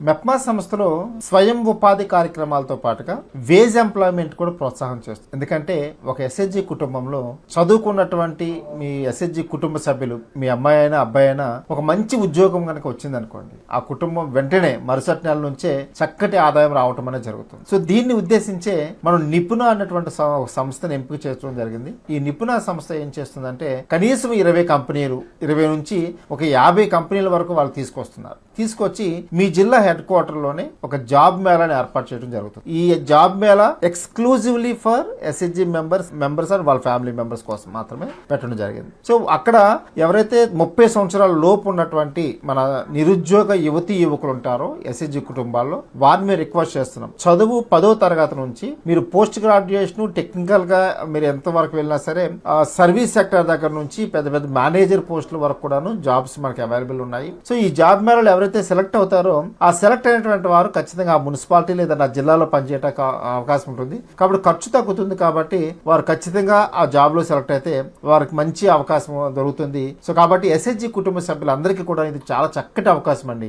మెప్మా సంస్థలో స్వయం ఉపాధి కార్యక్రమాలతో పాటుగా వేజ్ ఎంప్లాయ్మెంట్ కూడా ప్రోత్సాహం చేస్తుంది. ఎందుకంటే ఒక ఎస్హెచ్జి కుటుంబంలో చదువుకున్నటువంటి మీ ఎస్హెచ్జి కుటుంబ సభ్యులు, మీ అమ్మాయి అయినా అబ్బాయి అయినా ఒక మంచి ఉద్యోగం కనుక వచ్చింది అనుకోండి, ఆ కుటుంబం వెంటనే మరుసటి నెల నుంచే చక్కటి ఆదాయం రావటం అనేది జరుగుతుంది. సో దీన్ని ఉద్దేశించే మనం నిపుణ అన్నటువంటి సంస్థను ఎంపిక చేయడం జరిగింది. ఈ నిపుణ సంస్థ ఏం చేస్తుందంటే కనీసం 20 కంపెనీలు, 20 నుంచి ఒక 50 కంపెనీల వరకు వాళ్ళు తీసుకొస్తున్నారు. తీసుకొచ్చి మీ జిల్లా హెడ్ క్వార్టర్ లోనే ఒక జాబ్ మేళాని ఏర్పాటు చేయడం జరుగుతుంది. ఈ job Mela exclusively for SHG members and వాళ్ళ ఫ్యామిలీ మెంబర్స్ కోసం మాత్రమే పెట్టడం జరిగింది. సో అక్కడ ఎవరైతే 30 సంవత్సరాల లోపు ఉన్నటువంటి మన నిరుద్యోగ యువతీ యువకులు ఉంటారో ఎస్హెచ్జి కుటుంబాల్లో వారిని మేము రిక్వెస్ట్ చేస్తున్నాం. చదువు 10వ తరగతి నుంచి మీరు పోస్ట్ గ్రాడ్యుయేషన్ టెక్నికల్ గా మీరు ఎంత వరకు వెళ్ళినా సరే సర్వీస్ సెక్టర్ దగ్గర నుంచి పెద్ద పెద్ద మేనేజర్ పోస్టుల వరకు కూడాను జాబ్స్ మనకి అవైలబుల్ ఉన్నాయి. సో ఈ జాబ్ మేళలో ఎవరైతే సెలెక్ట్ అవుతారో ఆ సెలెక్ట్ అయినటువంటి వారు ఖచ్చితంగా ఆ మున్సిపాలిటీ లేదా నా జిల్లాలో పనిచేయడానికి అవకాశం ఉంటుంది. కాబట్టి ఖర్చు తగ్గుతుంది. కాబట్టి వారు ఖచ్చితంగా ఆ జాబ్ లో సెలెక్ట్ అయితే వారికి మంచి అవకాశం దొరుకుతుంది. సో కాబట్టి ఎస్హెచ్జి కుటుంబ సభ్యులందరికీ కూడా ఇది చాలా చక్కటి అవకాశం అండి.